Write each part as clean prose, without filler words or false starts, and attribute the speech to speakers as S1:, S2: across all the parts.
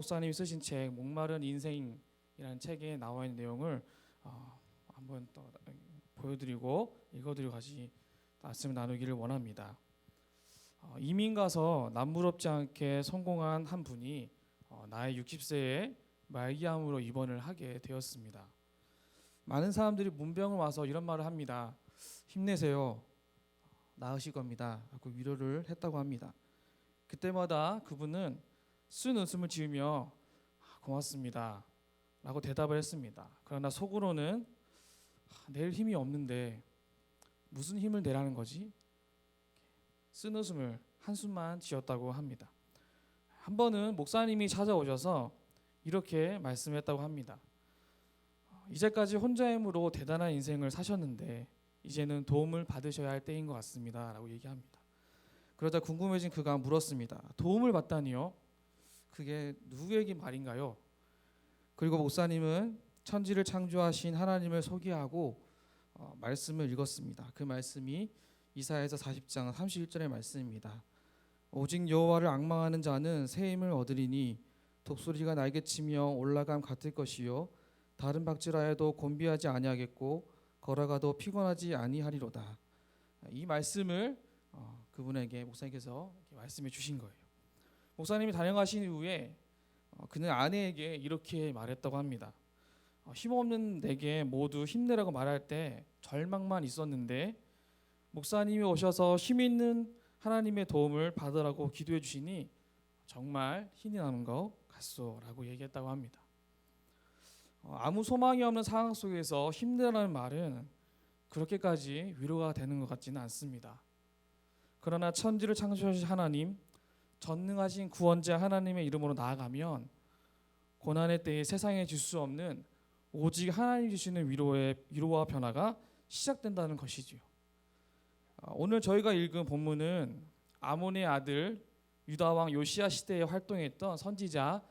S1: 목사님이 쓰신 책 목마른 인생이라는 책에 나와 있는 내용을 한번 또 보여드리고 읽어드리고 같이 말씀 나누기를 원합니다. 이민 가서 남부럽지 않게 성공한 한 분이 나이 60세에 말기암으로 입원을 하게 되었습니다. 많은 사람들이 문병을 와서 이런 말을 합니다. 힘내세요. 나으실 겁니다. 라고 위로를 했다고 합니다. 그때마다 그분은 쓴 웃음을 지으며 고맙습니다 라고 대답을 했습니다. 그러나 속으로는 낼 힘이 없는데 무슨 힘을 내라는 거지? 쓴 웃음을 한숨만 지었다고 합니다. 한 번은 목사님이 찾아오셔서 이렇게 말씀했다고 합니다. 이제까지 혼자 힘으로 대단한 인생을 사셨는데 이제는 도움을 받으셔야 할 때인 것 같습니다 라고 얘기합니다. 그러자 궁금해진 그가 물었습니다. 도움을 받다니요? 그게 누구에게 말인가요? 그리고 목사님은 천지를 창조하신 하나님을 소개하고 말씀을 읽었습니다. 그 말씀이 이사야서 40장 31절의 말씀입니다. 오직 여호와를 앙망하는 자는 새 힘을 얻으리니 독수리가 날개치며 올라감 같을 것이요 다른 박질하여도 곤비하지 아니하겠고 걸어가도 피곤하지 아니하리로다. 이 말씀을 그분에게 목사님께서 말씀해 주신 거예요. 목사님이 다녀가신 이후에 그는 아내에게 이렇게 말했다고 합니다. 힘없는 내게 모두 힘내라고 말할 때 절망만 있었는데 목사님이 오셔서 힘 있는 하나님의 도움을 받으라고 기도해 주시니 정말 힘이 나는 것 같소라고 얘기했다고 합니다. 아무 소망이 없는 상황 속에서 힘내라는 말은 그렇게까지 위로가 되는 것 같지는 않습니다. 그러나 천지를 창조하신 하나님, 전능하신 구원자 하나님의 이름으로 나아가면 고난의 때에 세상에 줄 수 없는 오직 하나님 주시는 위로와 변화가 시작된다는 것이지요. 오늘 저희가 읽은 본문은 아몬의 아들 유다 왕 요시야 시대에 활동했던 선지자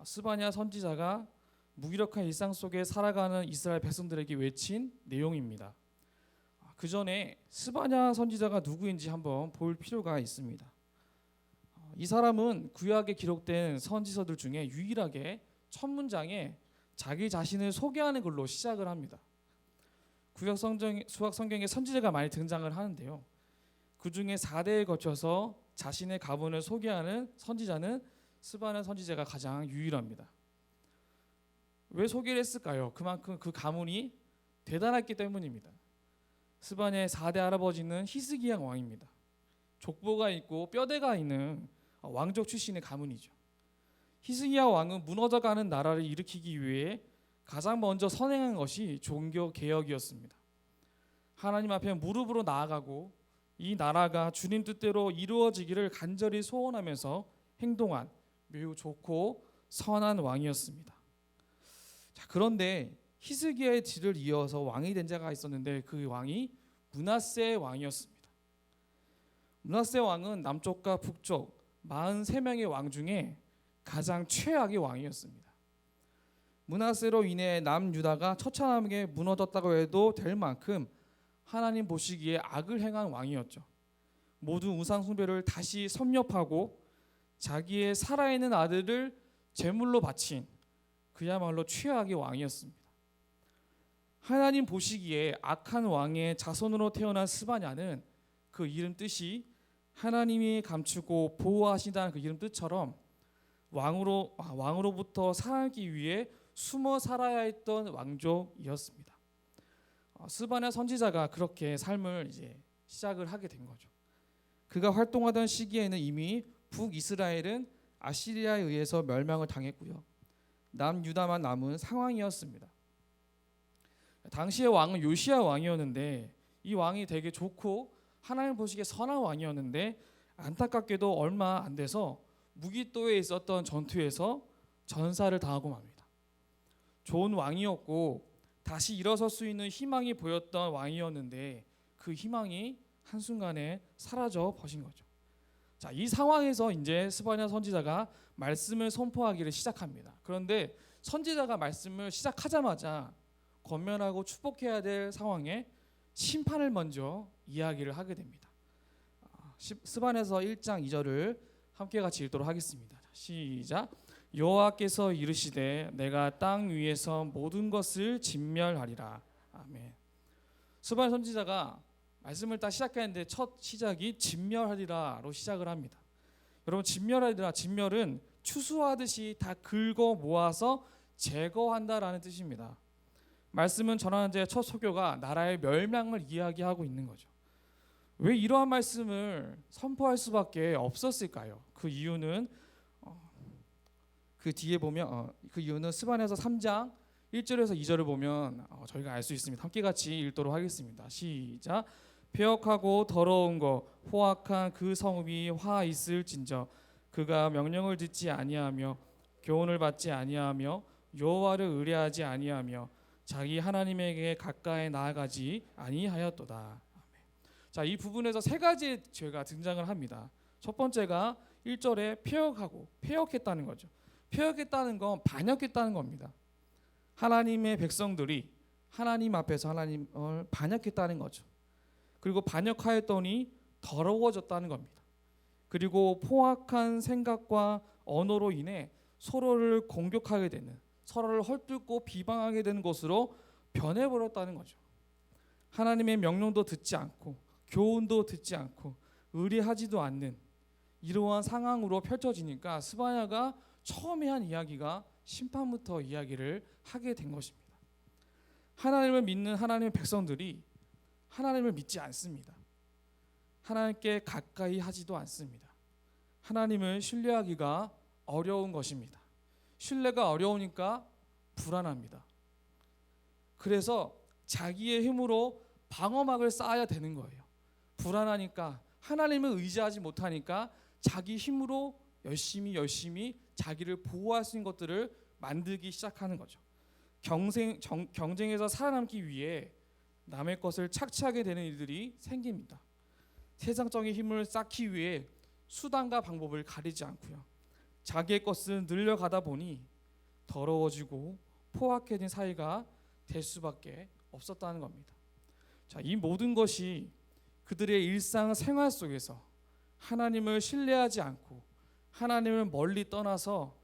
S1: 스바냐 선지자가 무기력한 일상 속에 살아가는 이스라엘 백성들에게 외친 내용입니다. 그 전에 스바냐 선지자가 누구인지 한번 볼 필요가 있습니다. 이 사람은 구약에 기록된 선지서들 중에 유일하게 첫 문장에 자기 자신을 소개하는 글로 시작을 합니다. 구약 성경에 선지자가 많이 등장을 하는데요. 그 중에 4대에 거쳐서 자신의 가문을 소개하는 선지자는 스바냐 선지자가 가장 유일합니다. 왜 소개를 했을까요? 그만큼 그 가문이 대단했기 때문입니다. 스바냐의 4대 할아버지는 히스기야 왕입니다. 족보가 있고 뼈대가 있는 왕족 출신의 가문이죠. 히스기야 왕은 무너져가는 나라를 일으키기 위해 가장 먼저 선행한 것이 종교 개혁이었습니다. 하나님 앞에 무릎으로 나아가고 이 나라가 주님 뜻대로 이루어지기를 간절히 소원하면서 행동한 매우 좋고 선한 왕이었습니다. 자, 그런데 히스기야의 뒤를 이어서 왕이 된 자가 있었는데 그 왕이 므낫세 왕이었습니다. 므낫세 왕은 남쪽과 북쪽 43명의 왕 중에 가장 최악의 왕이었습니다. 므낫세로 인해 남유다가 처참하게 무너졌다고 해도 될 만큼 하나님 보시기에 악을 행한 왕이었죠. 모두 우상 숭배를 다시 섭렵하고 자기의 살아있는 아들을 제물로 바친 그야말로 최악의 왕이었습니다. 하나님 보시기에 악한 왕의 자손으로 태어난 스바냐는 그 이름 뜻이 하나님이 감추고 보호하신다는 그 이름 뜻처럼 왕으로부터 살아남기 위해 숨어 살아야 했던 왕족이었습니다. 스바냐 선지자가 그렇게 삶을 이제 시작을 하게 된 거죠. 그가 활동하던 시기에는 이미 북이스라엘은 아시리아에 의해서 멸망을 당했고요. 남유다만 남은 상황이었습니다. 당시의 왕은 요시야 왕이었는데 이 왕이 되게 좋고 하나님 보시기에 선한 왕이었는데 안타깝게도 얼마 안 돼서 무기또에 있었던 전투에서 전사를 당하고 맙니다. 좋은 왕이었고 다시 일어설 수 있는 희망이 보였던 왕이었는데 그 희망이 한순간에 사라져 버린 거죠. 자, 이 상황에서 이제 스바냐 선지자가 말씀을 선포하기를 시작합니다. 그런데 선지자가 말씀을 시작하자마자 권면하고 축복해야 될 상황에 심판을 먼저 이야기를 하게 됩니다. 스바냐서 1장 2절을 함께 같이 읽도록 하겠습니다. 시작. 여호와께서 이르시되 내가 땅 위에서 모든 것을 진멸하리라. 아멘. 스바냐 선지자가 말씀을 딱 시작했는데 첫 시작이 진멸하리라로 시작을 합니다. 여러분, 진멸하리라, 진멸은 추수하듯이 다 긁어 모아서 제거한다라는 뜻입니다. 말씀은 전하는 자의 첫 소교가 나라의 멸망을 이야기하고 있는 거죠. 왜 이러한 말씀을 선포할 수밖에 없었을까요? 그 이유는 그 뒤에 보면 그 이유는 스바냐서 3장 1절에서 2절을 보면 저희가 알 수 있습니다. 함께 같이 읽도록 하겠습니다. 시작. 폐역하고 더러운 거 포악한 그 성읍이 화 있을진저 그가 명령을 듣지 아니하며 교훈을 받지 아니하며 여호와를 의뢰하지 아니하며 자기 하나님에게 가까이 나아가지 아니하였도다. 자, 이 부분에서 세 가지의 죄가 등장을 합니다. 첫 번째가 1절에 폐역했다는 거죠. 폐역했다는 건 반역했다는 겁니다. 하나님의 백성들이 하나님 앞에서 하나님을 반역했다는 거죠. 그리고 반역하였더니 더러워졌다는 겁니다. 그리고 포악한 생각과 언어로 인해 서로를 공격하게 되는, 서로를 헐뜯고 비방하게 되는 것으로 변해버렸다는 거죠. 하나님의 명령도 듣지 않고 교훈도 듣지 않고 의뢰하지도 않는 이러한 상황으로 펼쳐지니까 스바냐가 처음에 한 이야기가 심판부터 이야기를 하게 된 것입니다. 하나님을 믿는 하나님의 백성들이 하나님을 믿지 않습니다. 하나님께 가까이 하지도 않습니다. 하나님을 신뢰하기가 어려운 것입니다. 신뢰가 어려우니까 불안합니다. 그래서 자기의 힘으로 방어막을 쌓아야 되는 거예요. 불안하니까, 하나님을 의지하지 못하니까 자기 힘으로 열심히 자기를 보호할 수 있는 것들을 만들기 시작하는 거죠. 경쟁에서 살아남기 위해 남의 것을 착취하게 되는 일들이 생깁니다. 세상적인 힘을 쌓기 위해 수단과 방법을 가리지 않고요. 자기의 것은 늘려가다 보니 더러워지고 포악해진 사이가 될 수밖에 없었다는 겁니다. 자, 이 모든 것이 그들의 일상생활 속에서 하나님을 신뢰하지 않고 하나님을 멀리 떠나서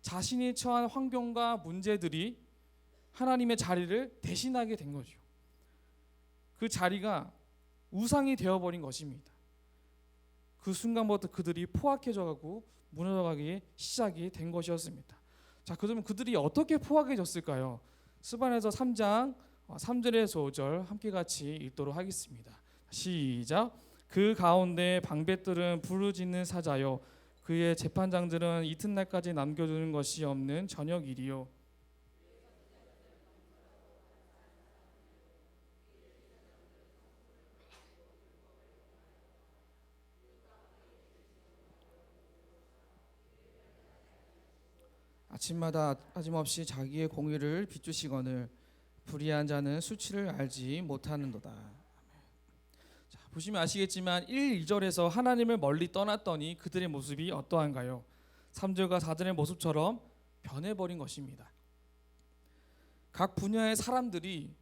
S1: 자신이 처한 환경과 문제들이 하나님의 자리를 대신하게 된 거죠. 그 자리가 우상이 되어버린 것입니다. 그 순간부터 그들이 포악해져가고 무너져가기 시작이 된 것이었습니다. 자, 그러면 그들이 어떻게 포악해졌을까요? 스바냐서 3장 3절에서 5절 함께 같이 읽도록 하겠습니다. 시작. 그 가운데 방백들은 부르짖는 사자요 그의 재판장들은 이튿날까지 남겨두는 것이 없는 저녁 일이요 아침마다 빠짐없이 자기의 공의를 비추시거늘 불의한 자는 수치를 알지 못하는도다. 자, 보시면 아시겠지만 1, 2절에서 하나님을 멀리 떠났더니 그들의 모습이 어떠한가요? 3절과 4절의 모습처럼 변해버린 것입니다. 각 분야의 사람들이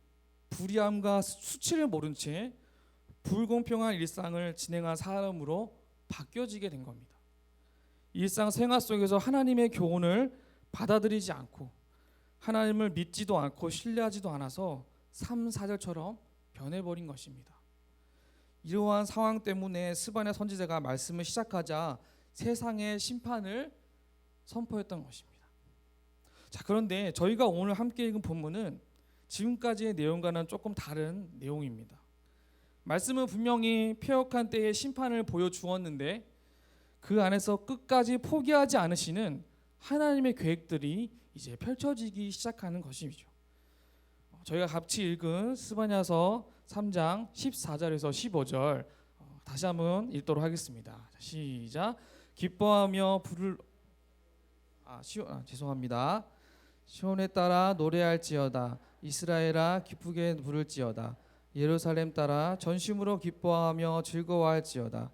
S1: 불의함과 수치를 모른 채 불공평한 일상을 진행한 사람으로 바뀌어지게 된 겁니다. 일상생활 속에서 하나님의 교훈을 받아들이지 않고 하나님을 믿지도 않고 신뢰하지도 않아서 3, 4절처럼 변해버린 것입니다. 이러한 상황 때문에 스바냐 선지자가 말씀을 시작하자 세상의 심판을 선포했던 것입니다. 자, 그런데 저희가 오늘 함께 읽은 본문은 지금까지의 내용과는 조금 다른 내용입니다. 말씀은 분명히 폐역한 때의 심판을 보여주었는데 그 안에서 끝까지 포기하지 않으시는 하나님의 계획들이 이제 펼쳐지기 시작하는 것이죠. 저희가 같이 읽은 스바냐서 3장 14절에서 15절 다시 한번 읽도록 하겠습니다. 시작. 기뻐하며 죄송합니다. 시온에 따라 노래할지어다. 이스라엘아 기쁘게 부를지어다. 예루살렘 따라 전심으로 기뻐하며 즐거워할지어다.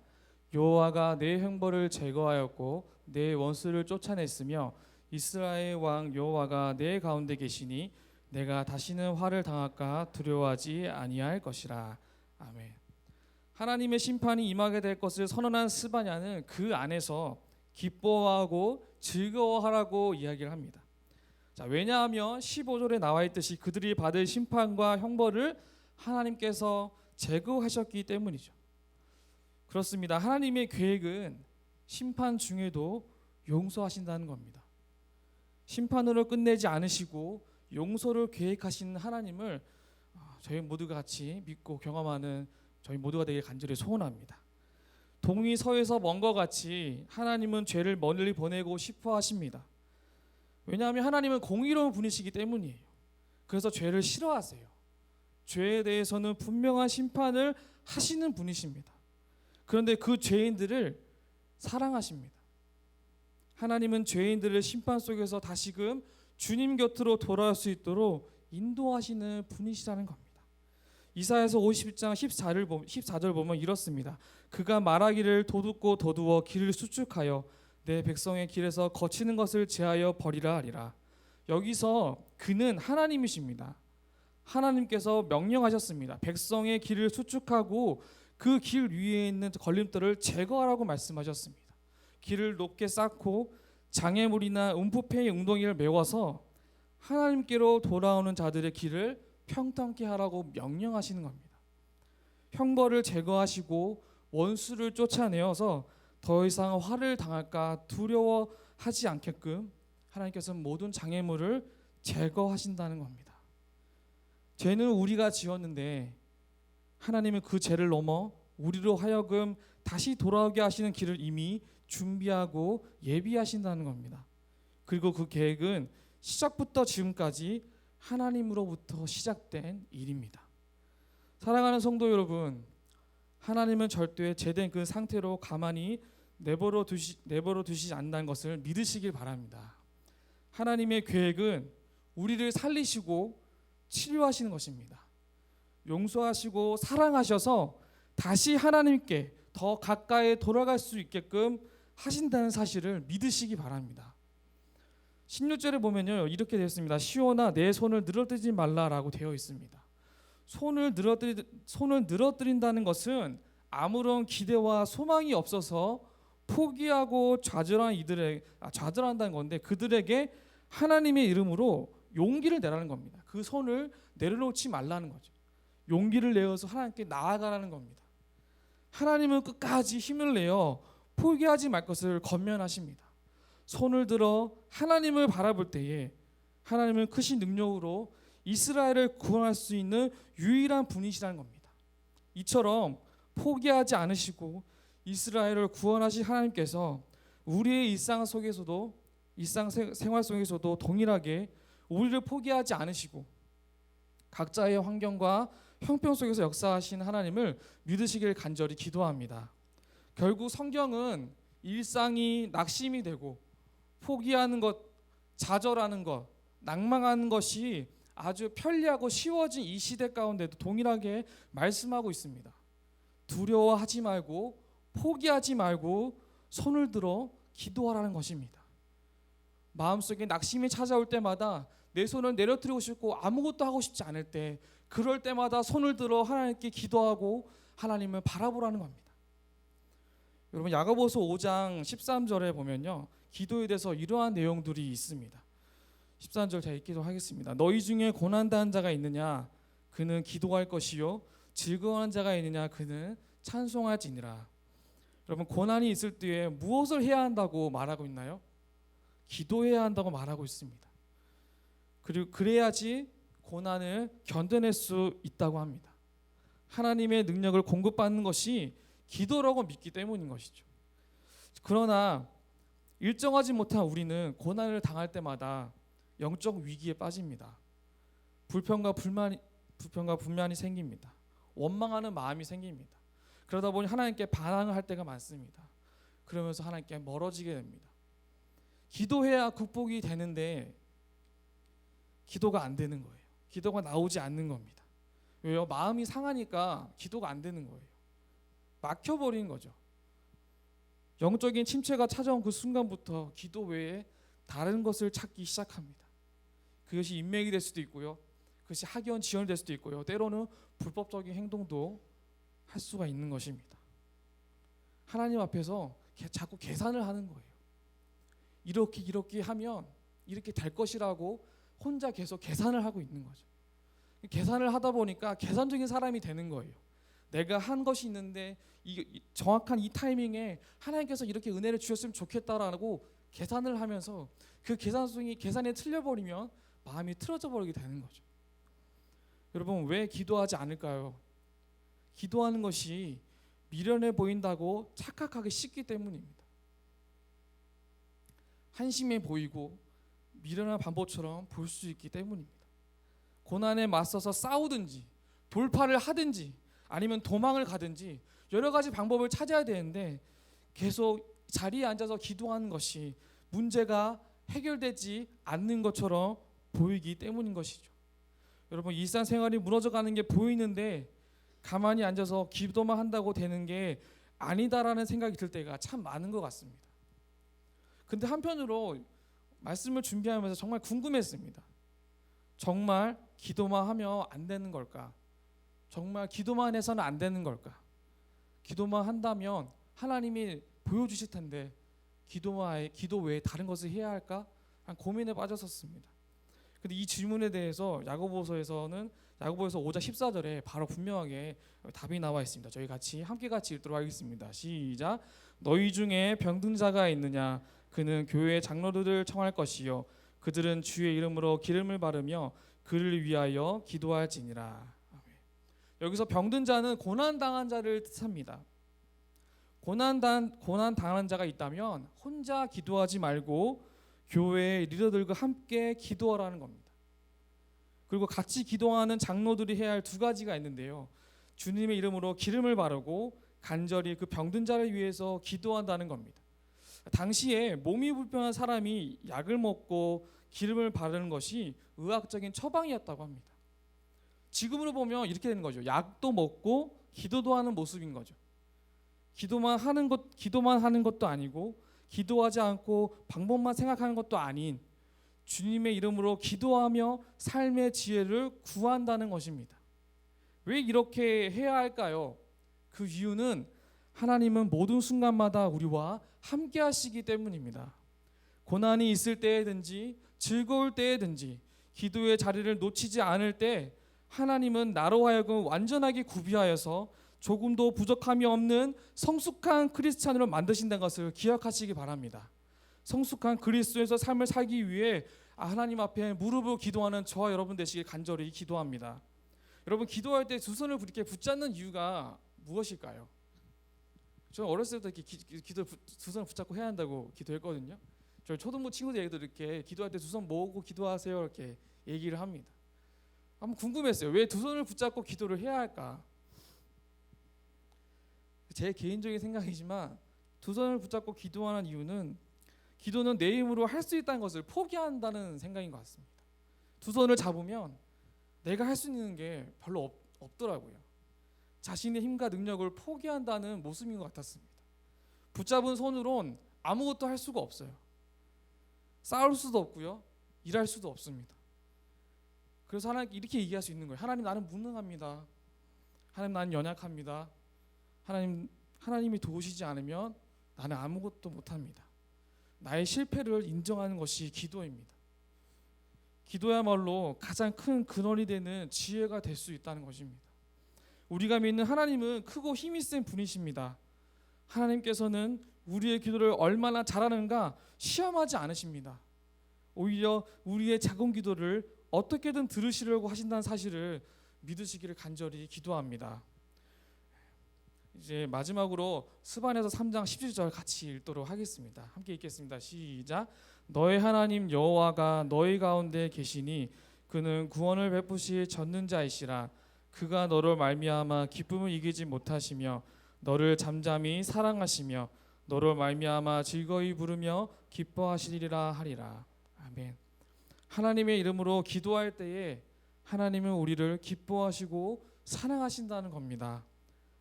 S1: 여호와가 내 형벌을 제거하였고 내 원수를 쫓아냈으며 이스라엘 왕 여호와가 내 가운데 계시니 내가 다시는 화를 당할까 두려워하지 아니할 것이라. 아멘. 하나님의 심판이 임하게 될 것을 선언한 스바냐는 그 안에서 기뻐하고 즐거워하라고 이야기를 합니다. 자, 왜냐하면 15절에 나와 있듯이 그들이 받을 심판과 형벌을 하나님께서 제거하셨기 때문이죠. 그렇습니다. 하나님의 계획은 심판 중에도 용서하신다는 겁니다. 심판으로 끝내지 않으시고 용서를 계획하시는 하나님을 저희 모두가 같이 믿고 경험하는 저희 모두가 되길 간절히 소원합니다. 동이 서에서 먼 것 같이 하나님은 죄를 멀리 보내고 싶어 하십니다. 왜냐하면 하나님은 공의로운 분이시기 때문이에요. 그래서 죄를 싫어하세요. 죄에 대해서는 분명한 심판을 하시는 분이십니다. 그런데 그 죄인들을 사랑하십니다. 하나님은 죄인들을 심판 속에서 다시금 주님 곁으로 돌아올 수 있도록 인도하시는 분이시라는 겁니다. 이사야서 50장 14절 보면 이렇습니다. 그가 말하기를 도둑고 도두어 길을 수축하여 내 백성의 길에서 거치는 것을 제하여 버리라 하리라. 여기서 그는 하나님이십니다. 하나님께서 명령하셨습니다. 백성의 길을 수축하고 그 길 위에 있는 걸림돌을 제거하라고 말씀하셨습니다. 길을 높게 쌓고 장애물이나 움푸페의 웅덩이를 메워서 하나님께로 돌아오는 자들의 길을 평탄케 하라고 명령하시는 겁니다. 형벌을 제거하시고 원수를 쫓아내어서 더 이상 화를 당할까 두려워하지 않게끔 하나님께서는 모든 장애물을 제거하신다는 겁니다. 죄는 우리가 지었는데 하나님은 그 죄를 넘어 우리로 하여금 다시 돌아오게 하시는 길을 이미 준비하고 예비하신다는 겁니다. 그리고 그 계획은 시작부터 지금까지 하나님으로부터 시작된 일입니다. 사랑하는 성도 여러분, 하나님은 절대 죄된 그 상태로 가만히 내버려 두시지 않는다는 것을 믿으시길 바랍니다. 하나님의 계획은 우리를 살리시고 치료하시는 것입니다. 용서하시고 사랑하셔서 다시 하나님께 더 가까이 돌아갈 수 있게끔 하신다는 사실을 믿으시기 바랍니다. 16절에 보면요, 이렇게 되어 있습니다. 시온아 내 손을 늘어뜨리지 말라라고 되어 있습니다. 손을 늘어뜨린다는 것은 아무런 기대와 소망이 없어서 포기하고 좌절한다는 건데, 그들에게 하나님의 이름으로 용기를 내라는 겁니다. 그 손을 내려놓지 말라는 거죠. 용기를 내어서 하나님께 나아가라는 겁니다. 하나님은 끝까지 힘을 내어 포기하지 말 것을 권면하십니다. 손을 들어 하나님을 바라볼 때에 하나님은 크신 능력으로 이스라엘을 구원할 수 있는 유일한 분이시라는 겁니다. 이처럼 포기하지 않으시고 이스라엘을 구원하신 하나님께서 우리의 일상 생활 속에서도 동일하게 우리를 포기하지 않으시고 각자의 환경과 형편 속에서 역사하신 하나님을 믿으시길 간절히 기도합니다. 결국 성경은 일상이 낙심이 되고 포기하는 것, 좌절하는 것, 낭망하는 것이 아주 편리하고 쉬워진 이 시대 가운데도 동일하게 말씀하고 있습니다. 두려워하지 말고 포기하지 말고 손을 들어 기도하라는 것입니다. 마음속에 낙심이 찾아올 때마다 내 손을 내려뜨리고 싶고 아무것도 하고 싶지 않을 때, 그럴 때마다 손을 들어 하나님께 기도하고 하나님을 바라보라는 겁니다. 여러분, 야고보서 5장 13절에 보면요, 기도에 대해서 이러한 내용들이 있습니다. 13절 제가 읽기도 하겠습니다. 너희 중에 고난당한 자가 있느냐? 그는 기도할 것이요 즐거워하는 자가 있느냐? 그는 찬송할지니라. 여러분, 고난이 있을 때에 무엇을 해야 한다고 말하고 있나요? 기도해야 한다고 말하고 있습니다. 그리고 그래야지 고난을 견뎌낼 수 있다고 합니다. 하나님의 능력을 공급받는 것이 기도라고 믿기 때문인 것이죠. 그러나 일정하지 못한 우리는 고난을 당할 때마다 영적 위기에 빠집니다. 불평과 불만이 생깁니다. 원망하는 마음이 생깁니다. 그러다 보니 하나님께 반항을 할 때가 많습니다. 그러면서 하나님께 멀어지게 됩니다. 기도해야 극복이 되는데 기도가 안 되는 거예요. 기도가 나오지 않는 겁니다. 왜요? 마음이 상하니까 기도가 안 되는 거예요. 막혀버린 거죠. 영적인 침체가 찾아온 그 순간부터 기도 외에 다른 것을 찾기 시작합니다. 그것이 인맥이 될 수도 있고요, 그것이 학연 지연이 될 수도 있고요, 때로는 불법적인 행동도 할 수가 있는 것입니다. 하나님 앞에서 자꾸 계산을 하는 거예요. 이렇게 하면 이렇게 될 것이라고 혼자 계속 계산을 하고 있는 거죠. 계산을 하다 보니까 계산적인 사람이 되는 거예요. 내가 한 것이 있는데 정확한 이 타이밍에 하나님께서 이렇게 은혜를 주셨으면 좋겠다라고 계산을 하면서 그 계산에 틀려버리면 마음이 틀어져 버리게 되는 거죠. 여러분, 왜 기도하지 않을까요? 기도하는 것이 미련해 보인다고 착각하기 쉽기 때문입니다. 한심해 보이고 미련한 방법처럼 볼 수 있기 때문입니다. 고난에 맞서서 싸우든지 돌파를 하든지 아니면 도망을 가든지 여러 가지 방법을 찾아야 되는데 계속 자리에 앉아서 기도하는 것이 문제가 해결되지 않는 것처럼 보이기 때문인 것이죠. 여러분, 일상생활이 무너져가는 게 보이는데 가만히 앉아서 기도만 한다고 되는 게 아니다라는 생각이 들 때가 참 많은 것 같습니다. 근데 한편으로 말씀을 준비하면서 정말 궁금했습니다. 정말 기도만 하면 안 되는 걸까? 정말 기도만 해서는 안 되는 걸까? 기도만 한다면 하나님이 보여주실 텐데 기도 외에 다른 것을 해야 할까? 한 고민에 빠졌었습니다. 근데 이 질문에 대해서 야고보서에서 5장 14절에 바로 분명하게 답이 나와 있습니다. 저희 함께 읽도록 하겠습니다. 시작. 너희 중에 병든 자가 있느냐? 그는 교회의 장로들을 청할 것이요 그들은 주의 이름으로 기름을 바르며 그를 위하여 기도할지니라. 여기서 병든 자는 고난 당한 자를 뜻합니다. 고난 당한 자가 있다면 혼자 기도하지 말고 교회의 리더들과 함께 기도하라는 겁니다. 그리고 같이 기도하는 장로들이 해야 할 두 가지가 있는데요. 주님의 이름으로 기름을 바르고 간절히 그 병든 자를 위해서 기도한다는 겁니다. 당시에 몸이 불편한 사람이 약을 먹고 기름을 바르는 것이 의학적인 처방이었다고 합니다. 지금으로 보면 이렇게 되는 거죠. 약도 먹고 기도도 하는 모습인 거죠. 기도만 하는 것도 아니고 기도하지 않고 방법만 생각하는 것도 아닌 주님의 이름으로 기도하며 삶의 지혜를 구한다는 것입니다. 왜 이렇게 해야 할까요? 그 이유는 하나님은 모든 순간마다 우리와 함께 하시기 때문입니다. 고난이 있을 때든지 즐거울 때든지 기도의 자리를 놓치지 않을 때 하나님은 나로 하여금 완전하게 구비하여서 조금도 부족함이 없는 성숙한 크리스찬으로 만드신다는 것을 기억하시기 바랍니다. 성숙한 그리스도에서 삶을 살기 위해 하나님 앞에 무릎을 기도하는 저와 여러분 되시길 간절히 기도합니다. 여러분, 기도할 때 두 손을 이렇게 붙잡는 이유가 무엇일까요? 저는 어렸을 때 두 손을 붙잡고 해야 한다고 기도했거든요. 저희 초등부 친구들에게도 이렇게 기도할 때 두 손 모으고 기도하세요 이렇게 얘기를 합니다. 한번 궁금했어요. 왜 두 손을 붙잡고 기도를 해야 할까? 제 개인적인 생각이지만 두 손을 붙잡고 기도하는 이유는 기도는 내 힘으로 할 수 있다는 것을 포기한다는 생각인 것 같습니다. 두 손을 잡으면 내가 할 수 있는 게 별로 없더라고요. 자신의 힘과 능력을 포기한다는 모습인 것 같았습니다. 붙잡은 손으론 아무것도 할 수가 없어요. 싸울 수도 없고요. 일할 수도 없습니다. 그래서 하나님께 이렇게 얘기할 수 있는 거예요. 하나님, 나는 무능합니다. 하나님, 나는 연약합니다. 하나님이 도우시지 않으면 나는 아무것도 못합니다. 나의 실패를 인정하는 것이 기도입니다. 기도야말로 가장 큰 근원이 되는 지혜가 될 수 있다는 것입니다. 우리가 믿는 하나님은 크고 힘이 센 분이십니다. 하나님께서는 우리의 기도를 얼마나 잘하는가 시험하지 않으십니다. 오히려 우리의 작은 기도를 어떻게든 들으시려고 하신다는 사실을 믿으시기를 간절히 기도합니다. 이제 마지막으로 스바냐서 3장 17절 같이 읽도록 하겠습니다. 함께 읽겠습니다. 시작. 너의 하나님 여호와가 너희 가운데 계시니 그는 구원을 베푸실 전능자이시라. 그가 너를 말미암아 기쁨을 이기지 못하시며 너를 잠잠히 사랑하시며 너를 말미암아 즐거이 부르며 기뻐하시리라 하리라. 아멘. 하나님의 이름으로 기도할 때에 하나님은 우리를 기뻐하시고 사랑하신다는 겁니다.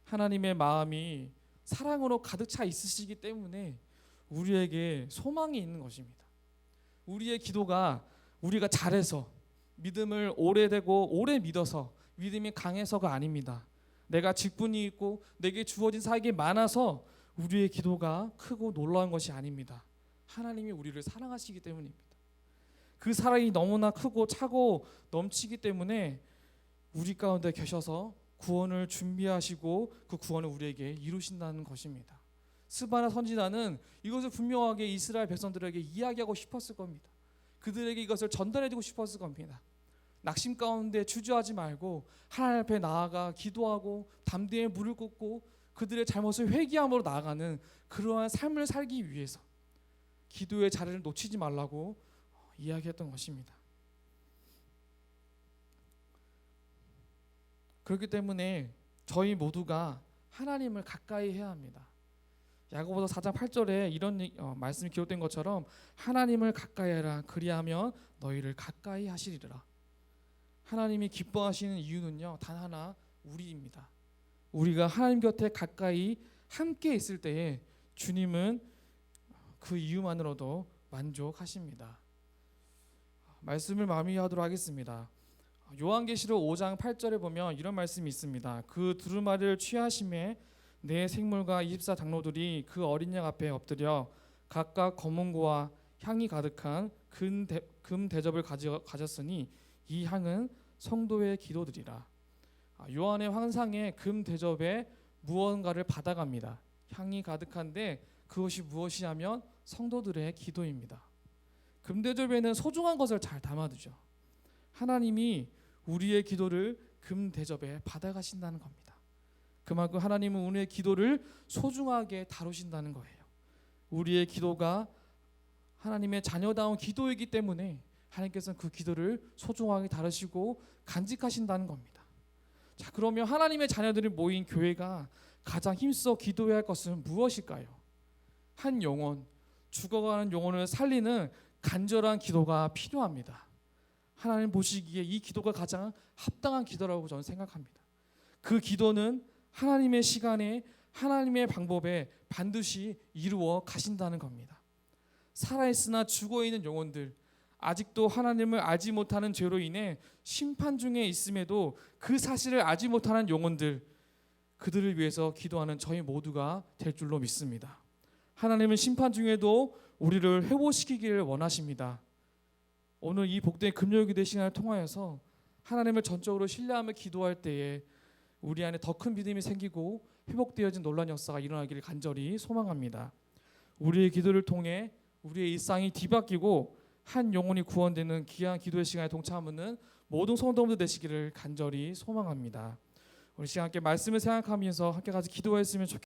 S1: 하나님의 마음이 사랑으로 가득 차 있으시기 때문에 우리에게 소망이 있는 것입니다. 우리의 기도가 우리가 잘해서 믿음을 오래되고 오래 믿어서 믿음이 강해서가 아닙니다. 내가 직분이 있고 내게 주어진 사역이 많아서 우리의 기도가 크고 놀라운 것이 아닙니다. 하나님이 우리를 사랑하시기 때문입니다. 그 사랑이 너무나 크고 차고 넘치기 때문에 우리 가운데 계셔서 구원을 준비하시고 그 구원을 우리에게 이루신다는 것입니다. 스바나 선지자는 이것을 분명하게 이스라엘 백성들에게 이야기하고 싶었을 겁니다. 그들에게 이것을 전달해주고 싶었을 겁니다. 낙심 가운데 주저하지 말고 하나님 앞에 나아가 기도하고 담대에 무릎 꿇고 그들의 잘못을 회개함으로 나아가는 그러한 삶을 살기 위해서 기도의 자리를 놓치지 말라고 이야기했던 것입니다. 그렇기 때문에 저희 모두가 하나님을 가까이 해야 합니다. 야고보서 4장 8절에 이런 말씀이 기록된 것처럼 하나님을 가까이 하라 그리하면 너희를 가까이 하시리라. 하나님이 기뻐하시는 이유는요 단 하나 우리입니다. 우리가 하나님 곁에 가까이 함께 있을 때에 주님은 그 이유만으로도 만족하십니다. 말씀을 마무리하도록 하겠습니다. 요한계시록 5장 8절에 보면 이런 말씀이 있습니다. 그 두루마리를 취하심에 네 생물과 24장로들이 그 어린 양 앞에 엎드려 각각 검은고와 향이 가득한 금 대접을 가졌으니 이 향은 성도의 기도들이라. 요한의 환상에 금 대접에 무언가를 받아갑니다. 향이 가득한데 그것이 무엇이냐면 성도들의 기도입니다. 금 대접에는 소중한 것을 잘 담아두죠. 하나님이 우리의 기도를 금 대접에 받아가신다는 겁니다. 그만큼 하나님은 우리의 기도를 소중하게 다루신다는 거예요. 우리의 기도가 하나님의 자녀다운 기도이기 때문에 하나님께서는 그 기도를 소중하게 다루시고 간직하신다는 겁니다. 자, 그러면 하나님의 자녀들이 모인 교회가 가장 힘써 기도해야 할 것은 무엇일까요? 한 영혼, 죽어가는 영혼을 살리는 간절한 기도가 필요합니다. 하나님 보시기에 이 기도가 가장 합당한 기도라고 저는 생각합니다. 그 기도는 하나님의 시간에 하나님의 방법에 반드시 이루어 가신다는 겁니다. 살아있으나 죽어있는 영혼들, 아직도 하나님을 알지 못하는 죄로 인해 심판 중에 있음에도 그 사실을 알지 못하는 영혼들, 그들을 위해서 기도하는 저희 모두가 될 줄로 믿습니다. 하나님은 심판 중에도 우리를 회복시키기를 원하십니다. 오늘 이 복된 금요일기도 시간을 통하여서 하나님을 전적으로 신뢰하며 기도할 때에 우리 안에 더 큰 믿음이 생기고 회복되어진 놀라운 역사가 일어나기를 간절히 소망합니다. 우리의 기도를 통해 우리의 일상이 뒤바뀌고 한 영혼이 구원되는 귀한 기도의 시간에 동참하는 모든 성도분들 되시기를 간절히 소망합니다. 우리 시간 함께 말씀을 생각하면서 함께 같이 기도했으면 좋겠습니다.